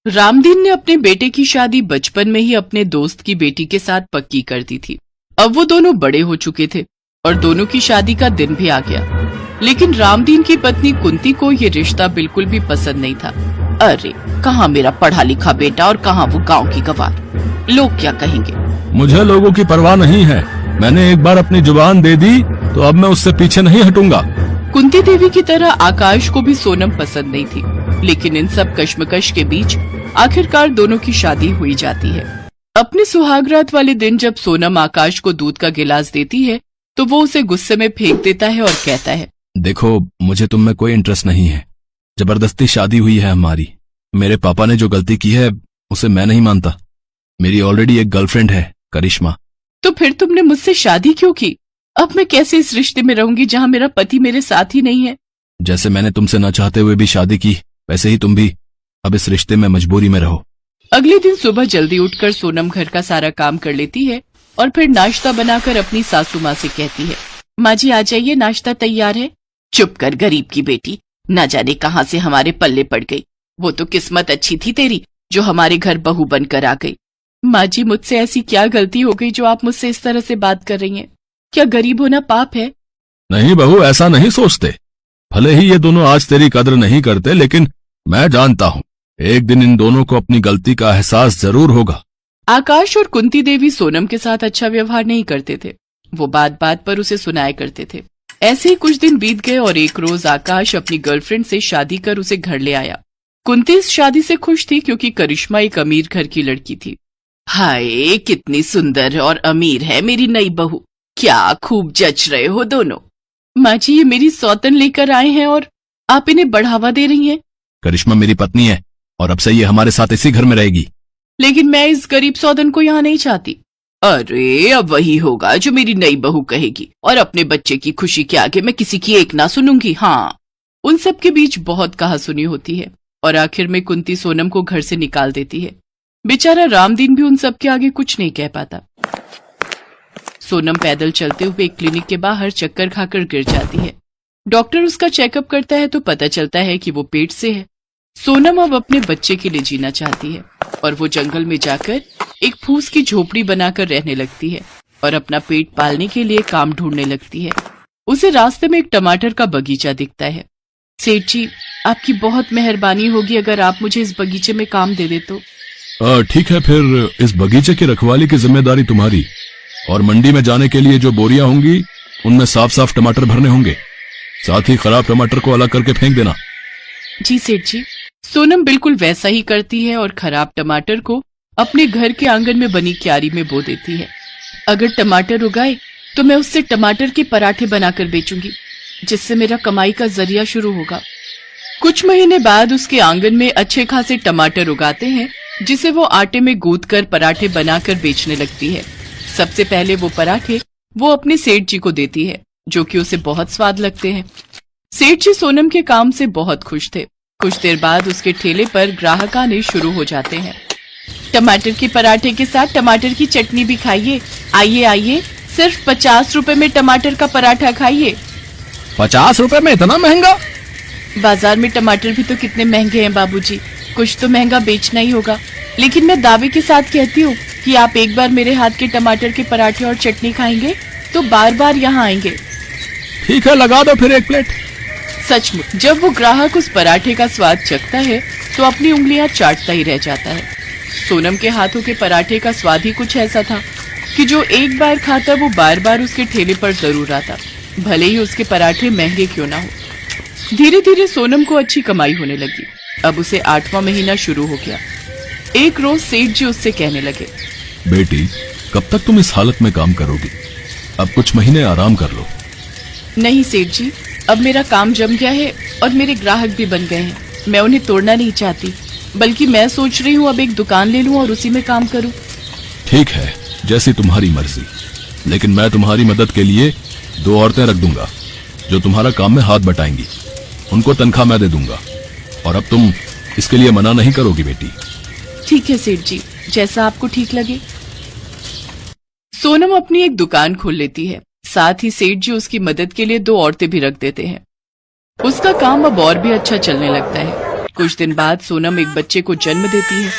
रामदीन ने अपने बेटे की शादी बचपन में ही अपने दोस्त की बेटी के साथ पक्की कर दी थी। अब वो दोनों बड़े हो चुके थे और दोनों की शादी का दिन भी आ गया। लेकिन रामदीन की पत्नी कुंती को ये रिश्ता बिल्कुल भी पसंद नहीं था। अरे कहाँ मेरा पढ़ा लिखा बेटा और कहाँ वो गांव की गवार, लोग क्या कहेंगे। मुझे लोगों की परवाह नहीं है, मैंने एक बार अपनी जुबान दे दी तो अब मैं उससे पीछे नहीं हटूंगा। कुंती देवी की तरह आकाश को भी सोनम पसंद नहीं थी, लेकिन इन सब कश्मकश के बीच आखिरकार दोनों की शादी हुई जाती है। अपने सुहागरात वाले दिन जब सोनम आकाश को दूध का गिलास देती है तो वो उसे गुस्से में फेंक देता है और कहता है, देखो मुझे तुम में कोई इंटरेस्ट नहीं है, जबरदस्ती शादी हुई है हमारी। मेरे पापा ने जो गलती की है उसे मैं नहीं मानता। मेरी ऑलरेडी एक गर्लफ्रेंड है, करिश्मा। तो फिर तुमने मुझसे शादी क्यों की? अब मैं कैसे इस रिश्ते में रहूंगी जहाँ मेरा पति मेरे साथ ही नहीं है? जैसे मैंने तुमसे न चाहते हुए भी शादी की, वैसे ही तुम भी अब इस रिश्ते में मजबूरी में रहो। अगले दिन सुबह जल्दी उठकर सोनम घर का सारा काम कर लेती है और फिर नाश्ता बनाकर अपनी सासू माँ से कहती है, माँ जी आ जाइए, नाश्ता तैयार है। चुप कर गरीब की बेटी, न जाने कहाँ से हमारे पल्ले पड़ गई। वो तो किस्मत अच्छी थी तेरी जो हमारे घर बहू बनकर आ गई। माँ जी मुझसे ऐसी क्या गलती हो गई जो आप मुझसे इस तरह से बात कर रही हैं? क्या गरीब होना पाप है? नहीं बहू, ऐसा नहीं सोचते। भले ही ये दोनों आज तेरी कद्र नहीं करते, लेकिन मैं जानता हूँ एक दिन इन दोनों को अपनी गलती का एहसास जरूर होगा। आकाश और कुंती देवी सोनम के साथ अच्छा व्यवहार नहीं करते थे। वो बात बात पर उसे सुनाया करते थे। ऐसे ही कुछ दिन बीत गए और एक रोज आकाश अपनी गर्लफ्रेंड से शादी कर उसे घर ले आया। कुंती इस शादी से खुश थी क्योंकि करिश्मा एक अमीर घर की लड़की थी। हाय कितनी सुंदर और अमीर है मेरी नई बहू, क्या खूब जच रहे हो दोनों। माँ जी ये मेरी सौतन लेकर आए हैं और आप इन्हें बढ़ावा दे रही हैं। करिश्मा मेरी पत्नी है और अब से ये हमारे साथ इसी घर में रहेगी। लेकिन मैं इस गरीब सौतन को यहाँ नहीं चाहती। अरे अब वही होगा जो मेरी नई बहू कहेगी और अपने बच्चे की खुशी के आगे मैं किसी की एक ना सुनूंगी। हाँ, उन सब के बीच बहुत कहासुनी होती है और आखिर में कुंती सोनम को घर से निकाल देती है। बेचारा रामदीन भी उन सब के आगे कुछ नहीं कह पाता। सोनम पैदल चलते हुए एक क्लिनिक के बाहर चक्कर खाकर गिर जाती है। डॉक्टर उसका चेकअप करता है तो पता चलता है कि वो पेट से है। सोनम अब अपने बच्चे के लिए जीना चाहती है और वो जंगल में जाकर एक फूस की झोपड़ी बनाकर रहने लगती है और अपना पेट पालने के लिए काम ढूंढने लगती है। उसे रास्ते में एक टमाटर का बगीचा दिखता है। सेठ जी आपकी बहुत मेहरबानी होगी अगर आप मुझे इस बगीचे में काम दे दे तो। ठीक है, फिर इस बगीचे की रखवाली की जिम्मेदारी तुम्हारी, और मंडी में जाने के लिए जो बोरियां होंगी उनमें साफ साफ टमाटर भरने होंगे। साथ ही खराब टमाटर को अलग करके फेंक देना। जी सेठ जी। सोनम बिल्कुल वैसा ही करती है और खराब टमाटर को अपने घर के आंगन में बनी क्यारी में बो देती है। अगर टमाटर उगाए तो मैं उससे टमाटर के पराठे बनाकर बेचूंगी, जिससे मेरा कमाई का जरिया शुरू होगा। कुछ महीने बाद उसके आंगन में अच्छे खासे टमाटर उगाते हैं, जिसे वो आटे में गूंथकर पराठे बनाकर बेचने लगती है। सबसे पहले वो पराठे वो अपने सेठ जी को देती है, जो कि उसे बहुत स्वाद लगते हैं। सेठ जी सोनम के काम से बहुत खुश थे। कुछ देर बाद उसके ठेले पर ग्राहक आने शुरू हो जाते हैं। टमाटर के पराठे के साथ टमाटर की चटनी भी खाइए, आइए आइए, सिर्फ 50 रुपए में टमाटर का पराठा खाइए। 50 रुपए में इतना महंगा? बाजार में टमाटर भी तो कितने महंगे हैं बाबूजी, कुछ तो महंगा बेचना ही होगा। लेकिन मैं दावे के साथ कहती हूँ कि आप एक बार मेरे हाथ के टमाटर के पराठे और चटनी खाएंगे तो बार बार यहाँ आएंगे। ठीक है, लगा दो फिर एक प्लेट। सचमुच जब वो ग्राहक उस पराठे का स्वाद चखता है तो अपनी उंगलियां चाटता ही रह जाता है। सोनम के हाथों के पराठे का स्वाद ही कुछ ऐसा था कि जो एक बार खाता वो बार बार उसके ठेले पर जरूर आता, भले ही उसके पराठे महंगे क्यों ना हो। धीरे धीरे सोनम को अच्छी कमाई होने लगी। अब उसे 8वां महीना शुरू हो गया। एक रोज सेठ जी उससे कहने लगे, बेटी कब तक तुम इस हालत में काम करोगी? अब कुछ महीने आराम कर लो। नहीं सेठ जी, अब मेरा काम जम गया है और मेरे ग्राहक भी बन गए हैं। मैं उन्हें तोड़ना नहीं चाहती, बल्कि मैं सोच रही हूँ अब एक दुकान ले लूँ और उसी में काम करूँ। ठीक है, जैसी तुम्हारी मर्जी, लेकिन मैं तुम्हारी मदद के लिए 2 औरतें रख दूंगा जो तुम्हारा काम में हाथ बटाएंगी। उनको तनख्वाह मैं दे दूंगा और अब तुम इसके लिए मना नहीं करोगी बेटी। ठीक है सेठ जी, जैसा आपको ठीक लगे। सोनम अपनी एक दुकान खोल लेती है। साथ ही सेठ जी उसकी मदद के लिए 2 औरतें भी रख देते हैं। उसका काम अब और भी अच्छा चलने लगता है। कुछ दिन बाद सोनम एक बच्चे को जन्म देती है।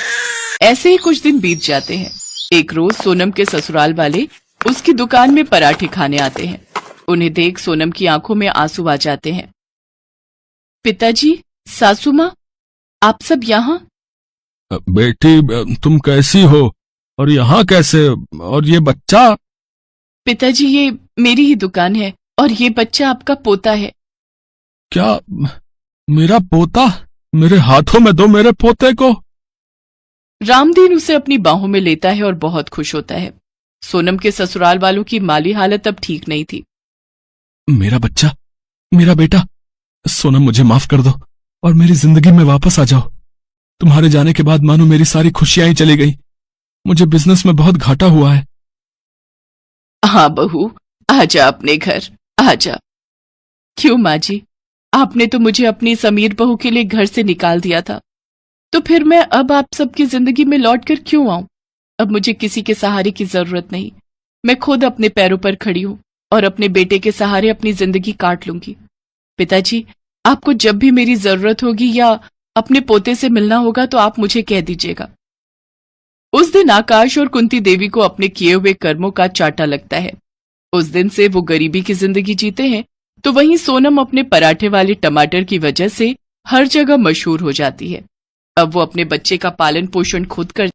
ऐसे ही कुछ दिन बीत जाते हैं। एक रोज सोनम के ससुराल वाले उसकी दुकान में पराठे खाने आते हैं। उन्हें देख सोनम की आंखों में आंसू आ जाते हैं। पिताजी, सासू माँ, आप सब यहाँ? बेटी, तुम कैसी हो और यहाँ कैसे? और ये बच्चा? पिताजी, ये मेरी ही दुकान है और ये बच्चा आपका पोता है। क्या? मेरा पोता? मेरे हाथों में दो मेरे पोते को। रामदीन उसे अपनी बाहों में लेता है और बहुत खुश होता है। सोनम के ससुराल वालों की माली हालत अब ठीक नहीं थी। मेरा बच्चा, मेरा बेटा, सोनम मुझे माफ कर दो और मेरी जिंदगी में वापस आ जाओ। तुम्हारे जाने के बाद मानो मेरी सारी खुशियां ही चली गई। मुझे बिजनेस में बहुत घाटा हुआ है। हाँ बहू, आजा अपने घर, आजा। क्यों माँ जी, आपने तो मुझे अपनी समीर बहू के लिए घर से निकाल दिया था, तो फिर मैं अब आप सबकी जिंदगी में लौट कर क्यों आऊं? अब मुझे किसी के सहारे की जरूरत नहीं। मैं खुद अपने पैरों पर खड़ी हूं और अपने बेटे के सहारे अपनी जिंदगी काट लूंगी। पिताजी, आपको जब भी मेरी जरूरत होगी या अपने पोते से मिलना होगा तो आप मुझे कह दीजिएगा। उस दिन आकाश और कुंती देवी को अपने किए हुए कर्मों का चाटा लगता है। उस दिन से वो गरीबी की जिंदगी जीते हैं, तो वहीं सोनम अपने पराठे वाले टमाटर की वजह से हर जगह मशहूर हो जाती है। अब वो अपने बच्चे का पालन पोषण खुद कर